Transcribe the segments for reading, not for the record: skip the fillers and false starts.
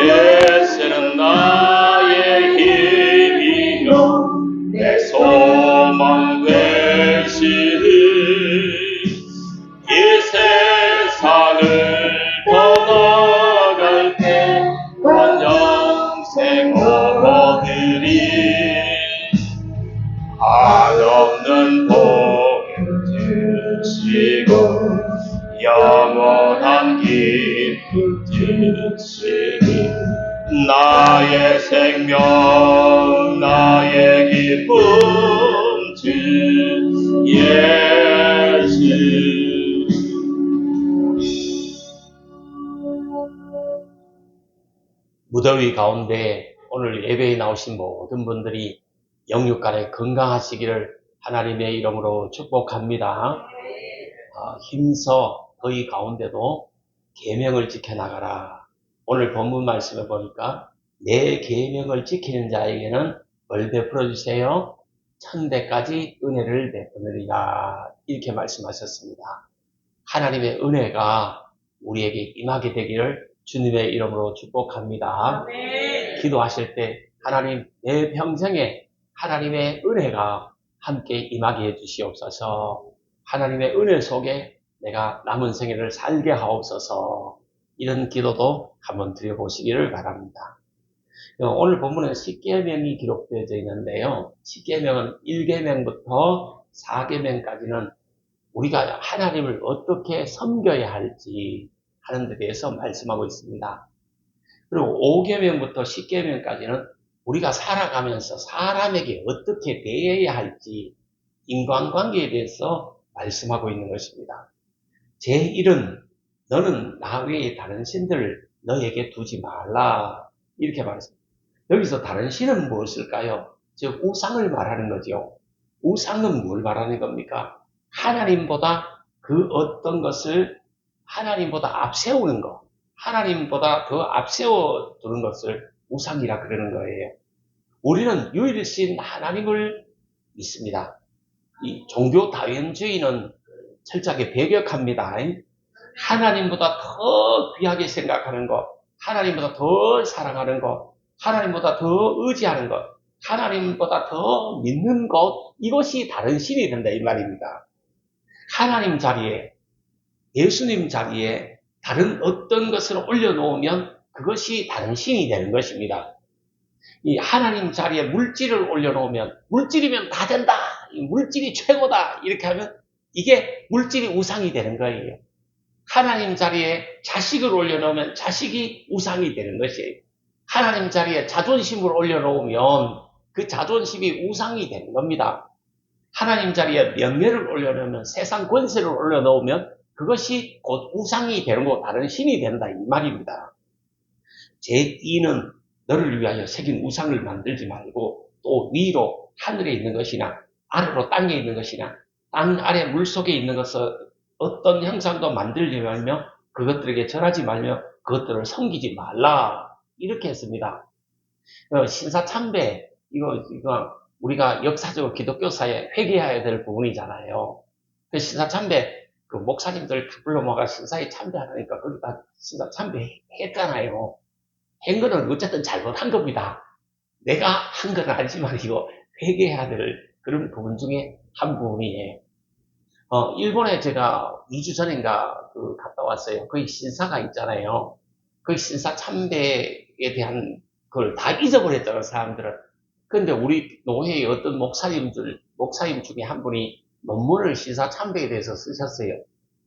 예수는 나의 힘이요 내 소망 되시니 이 세상을 떠나갈 때 원영생 얻으리 한없는 복을 주시고 영원한 기쁨 주시니 나의 생명 나의 기쁨 주 예수. 무더위 가운데 오늘 예배에 나오신 모든 분들이 영육간에 건강하시기를 하나님의 이름으로 축복합니다. 힘써 더위 가운데도 계명을 지켜나가라. 오늘 본문 말씀에 보니까 내 계명을 지키는 자에게는 뭘 베풀어 주세요? 천대까지 은혜를 베푸느리라. 이렇게 말씀하셨습니다. 하나님의 은혜가 우리에게 임하게 되기를 주님의 이름으로 축복합니다. 기도하실 때 하나님 내 평생에 하나님의 은혜가 함께 임하게 해주시옵소서. 하나님의 은혜 속에 내가 남은 생애를 살게 하옵소서. 이런 기도도 한번 드려보시기를 바랍니다. 오늘 본문에 십계명이 기록되어져 있는데요. 십계명은 1계명부터 4계명까지는 우리가 하나님을 어떻게 섬겨야 할지 하는 데 대해서 말씀하고 있습니다. 그리고 5계명부터 10계명까지는 우리가 살아가면서 사람에게 어떻게 대해야 할지 인간관계에 대해서 말씀하고 있는 것입니다. 제1은 너는 나 외에 다른 신들을 너에게 두지 말라. 이렇게 말했습니다. 여기서 다른 신은 무엇일까요? 즉 우상을 말하는 거죠. 우상은 뭘 말하는 겁니까? 하나님보다 그 어떤 것을 하나님보다 앞세우는 것, 하나님보다 더 앞세워 두는 것을 우상이라 그러는 거예요. 우리는 유일신 하나님을 믿습니다. 이 종교 다원주의는 철저하게 배격합니다. 하나님보다 더 귀하게 생각하는 것, 하나님보다 더 사랑하는 것, 하나님보다 더 의지하는 것, 하나님보다 더 믿는 것, 이것이 다른 신이 된다 이 말입니다. 하나님 자리에, 예수님 자리에 다른 어떤 것을 올려놓으면 그것이 다른 신이 되는 것입니다. 이 하나님 자리에 물질을 올려놓으면 물질이면 다 된다, 물질이 최고다 이렇게 하면 이게 물질이 우상이 되는 거예요. 하나님 자리에 자식을 올려놓으면 자식이 우상이 되는 것이에요. 하나님 자리에 자존심을 올려놓으면 그 자존심이 우상이 되는 겁니다. 하나님 자리에 명예를 올려놓으면, 세상 권세를 올려놓으면 그것이 곧 우상이 되는 거고 다른 신이 된다 이 말입니다. 제2는 너를 위하여 새긴 우상을 만들지 말고 또 위로 하늘에 있는 것이나 아래로 땅에 있는 것이나 땅 아래 물속에 있는 것을 어떤 형상도 만들지 말며 그것들에게 절하지 말며 그것들을 섬기지 말라 이렇게 했습니다. 신사참배 이거 우리가 역사적으로 기독교사에 회개해야 될 부분이잖아요. 그 신사참배 그 목사님들 다 불러 모아 신사에 참배하니까 거기다 신사참배 했잖아요. 한 거는 어쨌든 잘못한 겁니다. 내가 한 건 아니지만 이거 회개해야 될 그런 부분 중에 한 부분이에요. 일본에 제가 2주 전인가 갔다 왔어요. 거기 신사가 있잖아요. 거기 신사 참배에 대한 걸 다 잊어버렸잖아요, 사람들은. 그런데 우리 노회의 어떤 목사님 중에 한 분이 논문을 신사 참배에 대해서 쓰셨어요.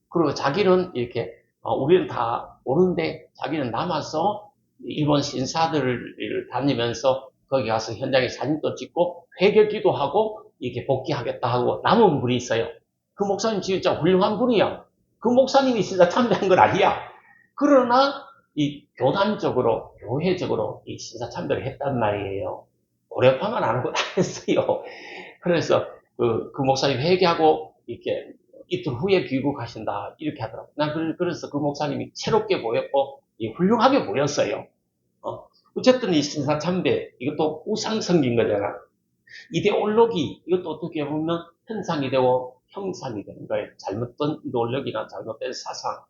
그리고 자기는 이렇게, 우리는 다 오는데 자기는 남아서 일본 신사들을 다니면서 거기 가서 현장에 사진도 찍고 회개기도 하고 이렇게 복귀하겠다 하고 남은 분이 있어요. 그 목사님 진짜 훌륭한 분이야. 그 목사님이 진짜 참배한 건 아니야. 그러나 이 교단적으로, 교회적으로 이 신사 참배를 했단 말이에요. 고려파만 안 하고 다 했어요. 그래서 그 목사님 회개하고 이렇게 이틀 후에 귀국하신다 이렇게 하더라고요. 난 그래서 그 목사님이 새롭게 보였고 훌륭하게 보였어요. 어쨌든 이 신사 참배 이것도 우상 섬긴 거잖아. 이데올로기 이것도 어떻게 보면 현상이 되고 형상이 되는 거예요. 잘못된 이데올로기나 잘못된 사상,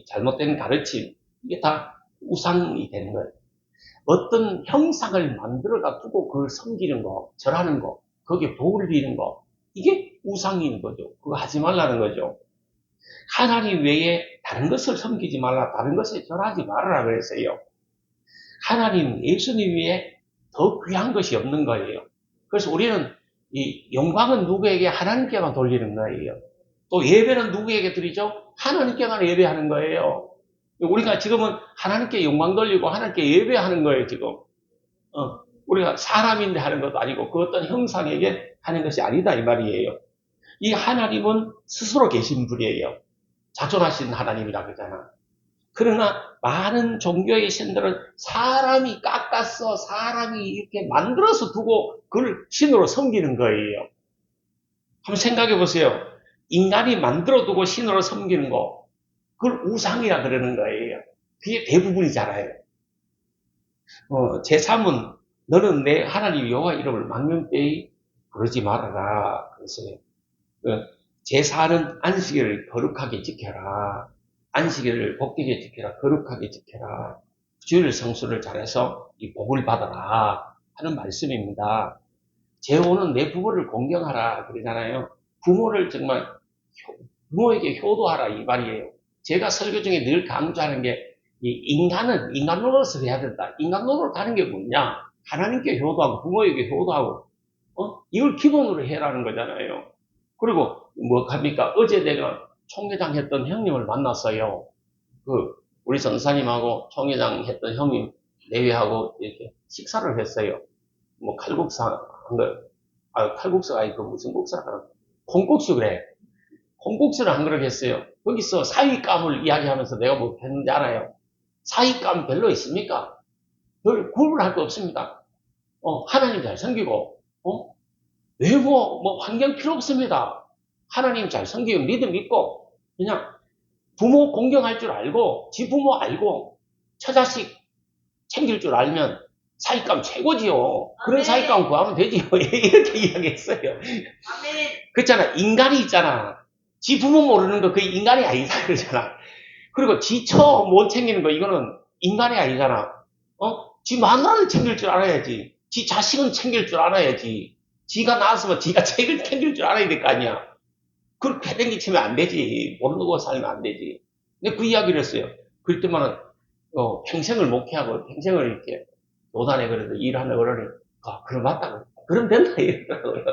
잘못된 가르침 이게 다 우상이 되는 거예요. 어떤 형상을 만들어다 두고 그걸 섬기는 거, 절하는 거, 거기에 복을 비는 거, 이게 우상인 거죠. 그거 하지 말라는 거죠. 하나님 외에 다른 것을 섬기지 말라, 다른 것에 절하지 말아라 그랬어요. 하나님, 예수님 외에 더 귀한 것이 없는 거예요. 그래서 우리는 이 영광은 누구에게? 하나님께만 돌리는 거예요. 또 예배는 누구에게 드리죠? 하나님께만 예배하는 거예요. 우리가 지금은 하나님께 영광 돌리고 하나님께 예배하는 거예요, 지금. 우리가 사람인데 하는 것도 아니고 그 어떤 형상에게 하는 것이 아니다 이 말이에요. 이 하나님은 스스로 계신 분이에요. 자존하신 하나님이라 그러잖아. 그러나 많은 종교의 신들은 사람이 깎았어, 사람이 이렇게 만들어서 두고 그걸 신으로 섬기는 거예요. 한번 생각해 보세요. 인간이 만들어 두고 신으로 섬기는 거, 그걸 우상이라 그러는 거예요. 그게 대부분이잖아요. 제3은 너는 내 하나님 여호와 이름을 망령되이 부르지 말아라. 그래서 제4는 안식일을 거룩하게 지켜라. 안식일을 복되게 지켜라. 거룩하게 지켜라. 주일 성수를 잘해서 이 복을 받아라 하는 말씀입니다. 제5는 내 부모를 공경하라 그러잖아요. 부모를 정말 부모에게 효도하라 이 말이에요. 제가 설교 중에 늘 강조하는 게 이 인간은 인간 노릇을 해야 된다. 인간 노릇을 하는 게 뭐냐? 하나님께 효도하고 부모에게 효도하고 이걸 기본으로 해라는 거잖아요. 그리고 뭐 합니까? 어제 내가 총회장 했던 형님을 만났어요. 우리 전사님하고 총회장 했던 형님 내외하고 이렇게 식사를 했어요. 뭐 칼국수 한 거, 칼국수가 아니고 무슨 국수라 콩국수 그래. 콩국수를 한 그릇 했어요. 거기서 사윗감을 이야기하면서 내가 뭐 했는지 알아요? 사윗감 별로 있습니까? 별 구분할 거 없습니다. 하나님 잘 섬기고, 외모, 뭐 환경 필요 없습니다. 하나님 잘 섬기고 믿음 있고, 그냥 부모 공경할 줄 알고, 지 부모 알고, 처자식 챙길 줄 알면 사윗감 최고지요. 그런 사윗감 구하면 되지요. 이렇게 이야기했어요. 그렇잖아. 인간이 있잖아. 지 부모 모르는 거 그게 인간이 아니다 그러잖아. 그리고 지 처 못 챙기는 거 이거는 인간이 아니잖아. 지 마누라를 챙길 줄 알아야지. 지 자식은 챙길 줄 알아야지. 지가 낳았으면 지가 챙길 줄 알아야 될 거 아니야. 그걸 패댕기 치면 안 되지. 모르고 살면 안 되지. 근데 그 이야기를 했어요. 그럴 때만은 평생을 목회하고 평생을 이렇게 노단에 그래도 일하는 어른이 그럼 맞다. 그럼 된다 이러더라고요.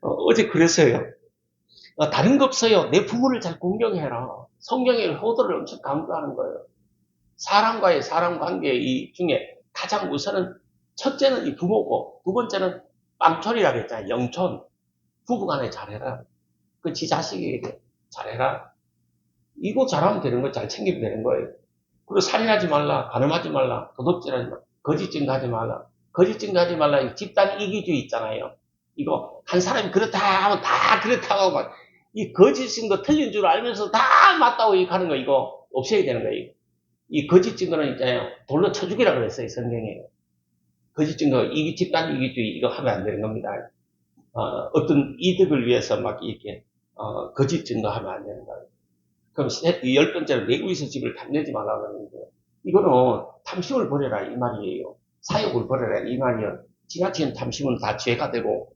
어제 그랬어요. 다른 거 없어요. 내 부모를 잘 공경해라. 성경의 효도를 엄청 강조하는 거예요. 사람과의 사람 관계 이 중에 가장 우선은 첫째는 이 부모고 두 번째는 깜촌이라고 했잖아요. 영촌. 부부간에 잘해라. 지 자식에게 잘해라. 이거 잘하면 되는 거예요. 잘 챙기면 되는 거예요. 그리고 살인하지 말라. 간음하지 말라. 도둑질하지 말라. 거짓 증거하지 말라. 거짓 증거하지 말라. 이 집단 이기주의 있잖아요. 이거 한 사람이 그렇다 하면 다 그렇다고 막 이 거짓 증거 틀린 줄 알면서 다 맞다고 하는 거 이거 없애야 되는 거예요. 이 거짓 증거는 있잖아요. 돌로 쳐 죽이라 그랬어요. 성경에. 거짓 증거, 집단 이기주의 이거 하면 안 되는 겁니다. 어떤 이득을 위해서 막 이렇게 거짓 증거하면 안 되는 거예요. 그럼 10번째로 내구에서 집을 탐내지 말라고 하는데 이거는 탐심을 버려라 이 말이에요. 사욕을 버려라 이 말이에요. 지나치는 탐심은 다 죄가 되고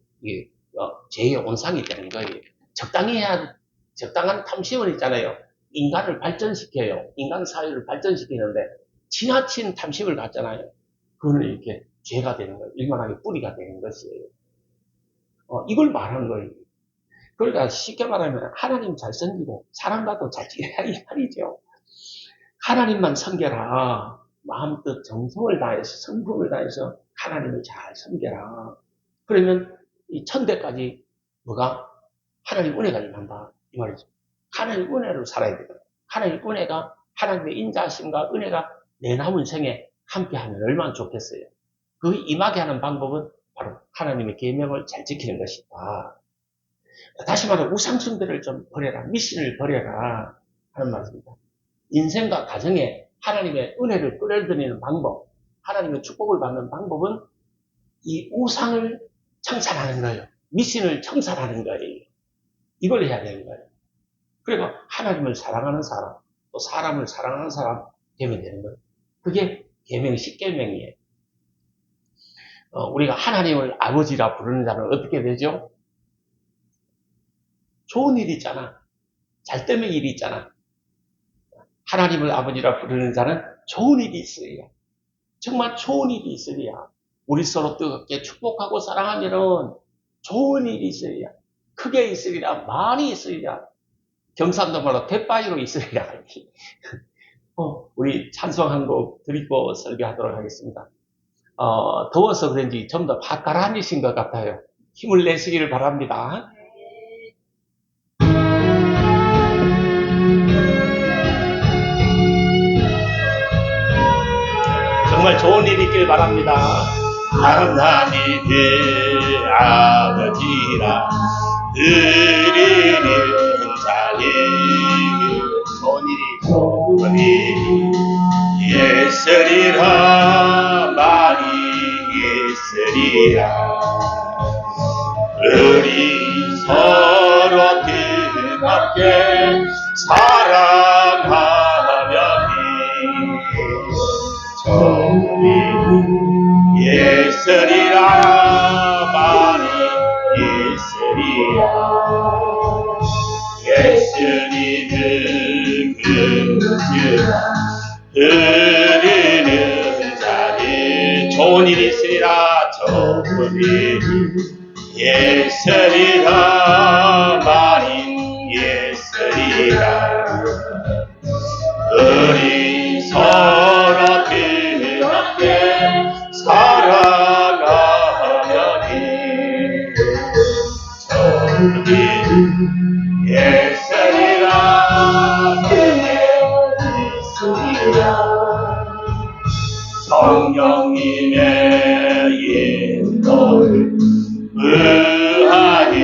죄의 온상이 되는 거예요. 적당히 해야 적당한 탐심은 있잖아요. 인간을 발전시켜요. 인간 사회를 발전시키는데 지나친 탐심을 갖잖아요. 그거는 이렇게 죄가 되는 거예요. 일만하게 뿌리가 되는 것이에요. 이걸 말한 거예요. 그러니까 쉽게 말하면 하나님 잘 섬기고 사람과도 잘 지내라 이 말이죠. 하나님만 섬겨라. 마음, 뜻, 정성을 다해서 성품을 다해서 하나님을 잘 섬겨라. 그러면 이 천대까지 뭐가 하나님 은혜가 임한다 이 말이죠. 하나님 은혜로 살아야 돼요. 하나님 은혜가 하나님의 인자하심과 은혜가 내 남은 생에 함께하면 얼마나 좋겠어요. 그 임하게 하는 방법은 바로 하나님의 계명을 잘 지키는 것이다. 다시 말해 우상숭배를 좀 버려라. 미신을 버려라 하는 말입니다. 인생과 가정에 하나님의 은혜를 끌어들이는 방법, 하나님의 축복을 받는 방법은 이 우상을 청산하는 거예요. 미신을 청산하는 거예요. 이걸 해야 되는 거예요. 그리고 하나님을 사랑하는 사람, 또 사람을 사랑하는 사람 되면 되는 거예요. 그게 계명 10계명이에요. 우리가 하나님을 아버지라 부르는 자는 어떻게 되죠? 좋은 일이 있잖아. 잘 되는 일이 있잖아. 하나님을 아버지라 부르는 자는 좋은 일이 있으리라. 정말 좋은 일이 있으리라. 우리 서로 뜨겁게 축복하고 사랑하면은 좋은 일이 있으리라. 크게 있으리라. 많이 있으리라. 경상도 말로 대바위로 있으리라. 우리 찬송 한 곡 드리고 설교하도록 하겠습니다. 더워서 그런지 좀 더 바깥아니신 것 같아요. 힘을 내시기를 바랍니다. 정말 좋은 일이 있길 바랍니다. 하나님의 아버지라 드리는 자에게 좋은 일이 있으리라. 많이 있으리라. 우리 서로 뜨겁게 사랑하며니 좋은 일이 있으리라. 많이 있으리라. 예수님을 그주라 드리는 자는 좋은 일이 있으리라. 좋은 일이 있으리라. 많이 있으리라. 우리 서로 뜨겁게 사랑하며니 좋은 일이 있으리라. 성령님의 인도를 의하는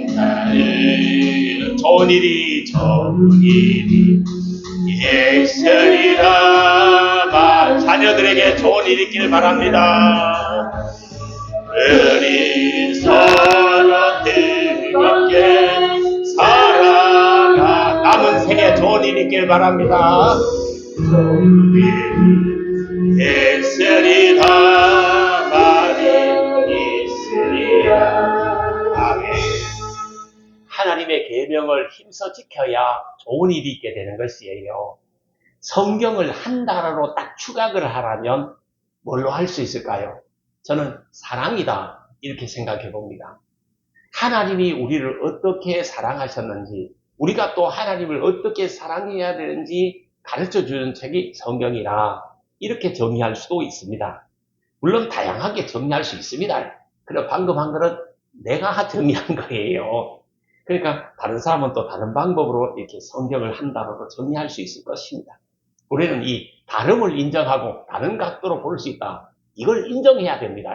자는 좋은 일이 있으리라. 자녀들에게 좋은 일이 있길 바랍니다. 우리 서로 뜨겁게 사랑하 남은 생에 좋은 일이 있길 바랍니다. 좋은 일이 있으리라. 많이 있으리라. 아멘. 하나님의 계명을 힘써 지켜야 좋은 일이 있게 되는 것이에요. 성경을 한 단어로 딱 추각을 하라면 뭘로 할 수 있을까요? 저는 사랑이다 이렇게 생각해 봅니다. 하나님이 우리를 어떻게 사랑하셨는지, 우리가 또 하나님을 어떻게 사랑해야 되는지 가르쳐주는 책이 성경이라 이렇게 정의할 수도 있습니다. 물론 다양하게 정의할 수 있습니다. 그리고 방금 한 거는 내가 정의한 거예요. 그러니까 다른 사람은 또 다른 방법으로 이렇게 성경을 한 단어로 정의할 수 있을 것입니다. 우리는 이 다름을 인정하고 다른 각도로 볼 수 있다. 이걸 인정해야 됩니다.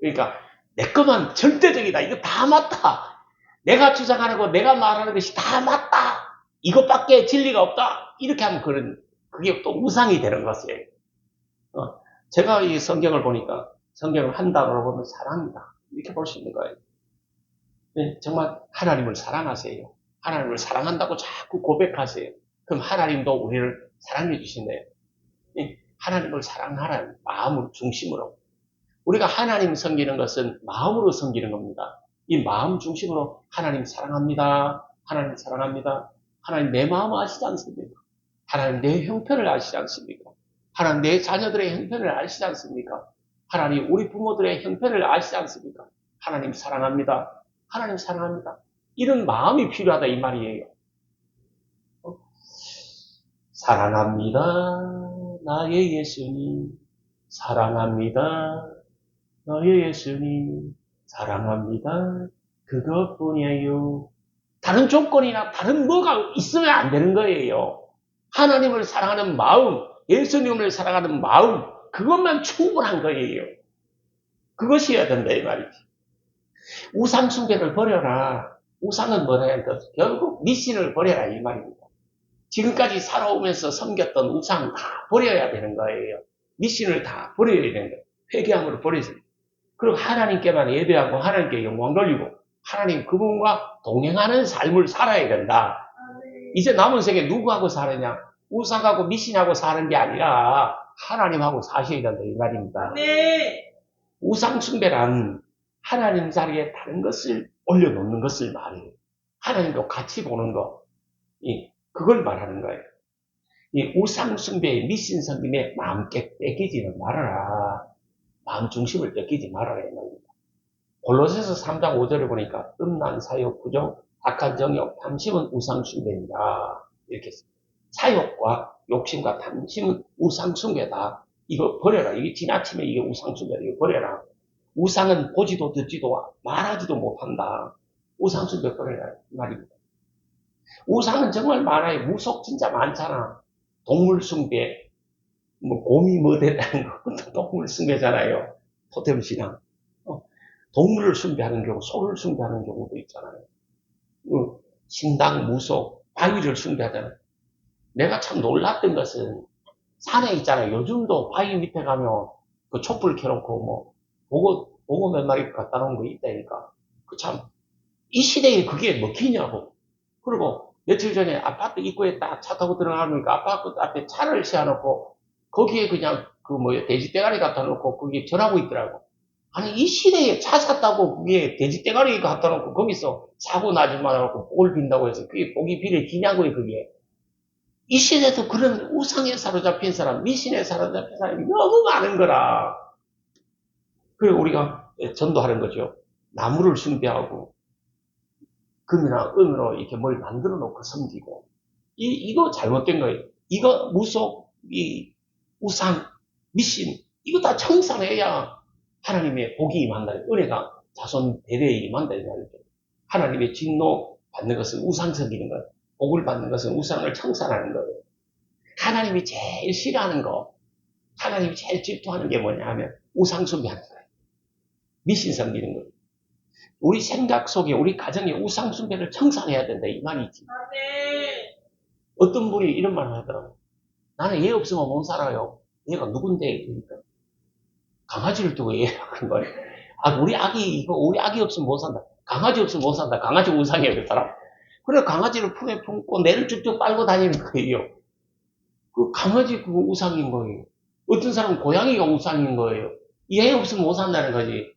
그러니까 내 것만 절대적이다. 이거 다 맞다. 내가 주장하는 거, 내가 말하는 것이 다 맞다. 이것밖에 진리가 없다. 이렇게 하면 그게 또 우상이 되는 것이에요. 제가 이 성경을 보니까 성경을 한 단어로 보면 사랑이다. 이렇게 볼 수 있는 거예요. 정말 하나님을 사랑하세요. 하나님을 사랑한다고 자꾸 고백하세요. 그럼 하나님도 우리를 사랑해 주시네요. 하나님을 사랑하라는 마음을 중심으로. 우리가 하나님 섬기는 것은 마음으로 섬기는 겁니다. 이 마음 중심으로 하나님 사랑합니다. 하나님 사랑합니다. 하나님 내 마음 아시지 않습니까? 하나님 내 형편을 아시지 않습니까? 하나님 내 자녀들의 형편을 아시지 않습니까? 하나님 우리 부모들의 형편을 아시지 않습니까? 하나님 사랑합니다. 하나님 사랑합니다. 이런 마음이 필요하다 이 말이에요. 사랑합니다. 나의 예수님. 사랑합니다. 나의 예수님. 사랑합니다. 그것뿐이에요. 다른 조건이나 다른 뭐가 있으면 안 되는 거예요. 하나님을 사랑하는 마음, 예수님을 사랑하는 마음, 그것만 충분한 거예요. 그것이어야 된다 이 말이지. 우상 숭배를 버려라. 우상은 뭐냐? 결국 미신을 버려라 이 말입니다. 지금까지 살아오면서 섬겼던 우상 다 버려야 되는 거예요. 미신을 다 버려야 되는 거예요. 회개함으로 버리세요. 그리고 하나님께만 예배하고 하나님께 영광 돌리고 하나님 그분과 동행하는 삶을 살아야 된다. 이제 남은 세계 누구하고 사느냐? 우상하고 미신하고 사는 게 아니라 하나님하고 사셔야 된다 이 말입니다. 네. 우상숭배란 하나님 자리에 다른 것을 올려놓는 것을 말해요. 하나님도 같이 보는 거, 그걸 말하는 거예요. 이 우상숭배의 미신 성김에 마음 뺏기지는 말아라. 마음 중심을 뺏기지 말아라 이 말입니다. 골로새서 3장 5절에 보니까 음란, 사욕, 부정, 악한 정욕, 탐심은 우상숭배입니다. 이렇게 씁니다. 사욕과 욕심과 탐심은 우상숭배다. 이거 버려라. 이게 지나치면 이게 우상숭배다. 이거 버려라. 우상은 보지도 듣지도 말하지도 못한다. 우상숭배 버려라 이 말입니다. 우상은 정말 많아요. 무속 진짜 많잖아. 동물숭배, 뭐 곰이 뭐 됐다는 것도 동물숭배잖아요. 토템신앙. 동물을 숭배하는 경우, 소를 숭배하는 경우도 있잖아요. 신당, 무속, 바위를 숭배하잖아요. 내가 참 놀랐던 것은 산에 있잖아요. 요즘도 바위 밑에 가면 그 촛불 켜놓고 뭐 보고 몇 마리 갖다 놓은 거 있다니까. 그 참, 이 시대에 그게 먹히냐고. 그리고 며칠 전에 아파트 입구에 딱 차 타고 들어가니까 아파트 앞에 차를 세워놓고 거기에 그냥 그 돼지 떼가리 갖다 놓고 거기에 절하고 있더라고. 아니 이 시대에 차 샀다고 그게 돼지 떼가리 갖다 놓고 거기서 사고 나지 말라고 복을 빈다고 해서 그게 복이 비례 기냐고요 그게. 이 시대에도 그런 우상에 사로잡힌 사람, 미신에 사로잡힌 사람이 너무 많은 거라. 그리고 우리가 전도하는 거죠. 나무를 숭배하고 금이나 은으로 이렇게 뭘 만들어 놓고 섬기고 이거 잘못된 거예요. 이거 무속, 우상, 미신 이거 다 청산해야 하나님의 복이 임한다. 은혜가 자손 대대에 임한다. 이 말이죠. 하나님의 진노 받는 것은 우상 섬기는 거예요. 복을 받는 것은 우상을 청산하는 거예요. 하나님이 제일 싫어하는 거, 하나님이 제일 질투하는 게 뭐냐 하면 우상 숭배하는 거예요. 미신 섬기는 거예요. 우리 생각 속에 우리 가정에 우상 숭배를 청산해야 된다 이 말이지. 네. 어떤 분이 이런 말을 하더라고요. 나는 얘 없으면 못 살아요. 얘가 누군데? 그러니까 강아지를 두고 얘가 그런 거예요. 우리 아기 없으면 못 산다. 강아지 없으면 못 산다. 강아지 우상이에요, 그 사람. 그래, 강아지를 품에 품고 내를 쭉쭉 빨고 다니는 거예요. 그 강아지 그거 우상인 거예요. 어떤 사람은 고양이가 우상인 거예요. 얘 없으면 못 산다는 거지.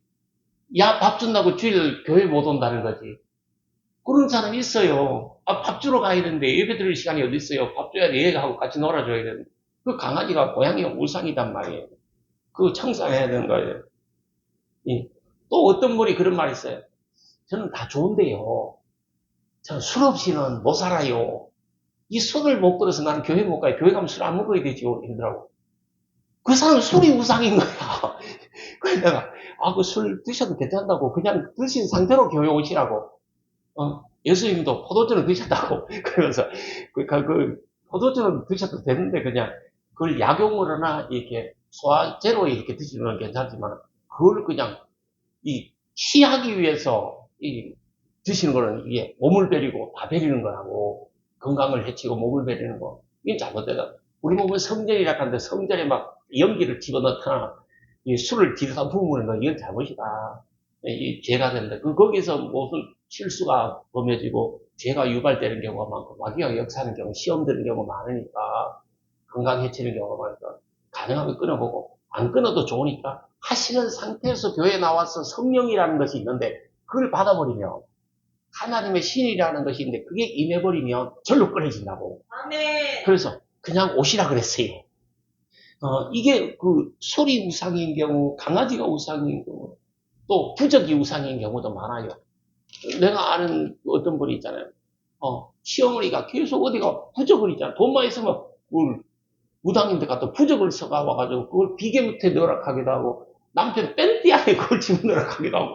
야, 밥 준다고 주일 교회 못 온다는 거지. 그런 사람이 있어요. 밥 주러 가야 되는데 예배 드릴 시간이 어디 있어요. 밥 줘야 돼. 얘하고 같이 놀아줘야 되는데. 그 강아지가 고양이가 우상이단 말이에요. 그거 청산해야 되는 거예요. 또 어떤 분이 그런 말이 있어요. 저는 다 좋은데요. 저는 술 없이는 못 살아요. 이 술을 못 끊어서 나는 교회 못 가요. 교회 가면 술 안 먹어야 되죠. 이러더라고. 그 사람은 술이 우상인 거야. 그래서 내가, 그 술 드셔도 괜찮다고. 그냥 드신 상태로 교회 오시라고. 예수님도 포도주는 드셨다고. 그러면서, 포도주는 드셔도 되는데, 그냥, 그걸 약용으로나, 이렇게, 소화제로 이렇게 드시는 건 괜찮지만, 그걸 그냥, 취하기 위해서, 드시는 거는 이게 몸을 베리고 다 베리는 거라고. 건강을 해치고 몸을 베리는 거. 이게 잘못되다. 우리 몸은 성전이라 하는데 성전에 막 연기를 집어넣거나, 이 술을 뒤에서 부으는 거, 이건 잘못이다. 이 죄가 된다. 거기서 무슨 실수가 범해지고, 죄가 유발되는 경우가 많고, 마귀가 역사하는 경우, 시험 드는 경우가 많으니까, 건강 해치는 경우가 많으니까, 가능하면 끊어보고, 안 끊어도 좋으니까, 하시는 상태에서 교회에 나와서 성령이라는 것이 있는데, 그걸 받아버리면, 하나님의 신이라는 것이 있는데, 그게 임해버리면 절로 끊어진다고. 아멘. 그래서 그냥 오시라 그랬어요. 이게 소리 우상인 경우, 강아지가 우상인 경우, 또 부적이 우상인 경우도 많아요. 내가 아는 어떤 분이 있잖아요. 시어머니가 계속 어디가 부적을 있잖아. 돈만 있으면 무당인데 가서 부적을 써가 와가지고 그걸 비계 밑에 넣으라 하기도 하고 남편 뺀띠 안에 그걸 집어넣으라 하기도 하고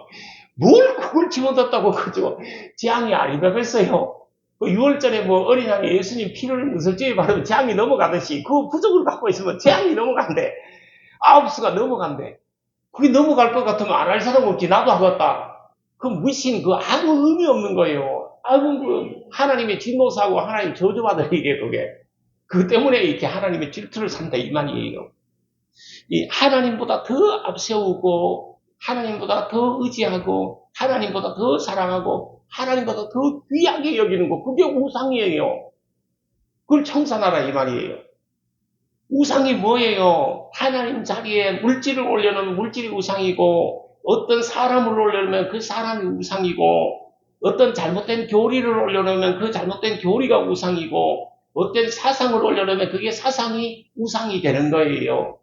뭘 그걸 집어넣었다고 그죠? 재앙이 아니라했어요. 그 6월절에 어린 양이 예수님 피를 무설지에 바르면 재앙이 넘어가듯이 그 부적을 갖고 있으면 재앙이 넘어간대. 아홉수가 넘어간대. 그게 넘어갈 것 같으면 안 할 사람 없지. 나도 하겠다. 그 무신, 아무 의미 없는 거예요. 하나님의 진노사고 하나님 저주받을 일이에요, 그게. 그 때문에 이렇게 하나님의 질투를 산다, 이 말이에요. 하나님보다 더 앞세우고, 하나님보다 더 의지하고, 하나님보다 더 사랑하고, 하나님보다 더 귀하게 여기는 거, 그게 우상이에요. 그걸 청산하라, 이 말이에요. 우상이 뭐예요? 하나님 자리에 물질을 올려놓으면 물질이 우상이고, 어떤 사람을 올려놓으면 그 사람이 우상이고, 어떤 잘못된 교리를 올려놓으면 그 잘못된 교리가 우상이고, 어떤 사상을 올려놓으면 그게 사상이 우상이 되는 거예요.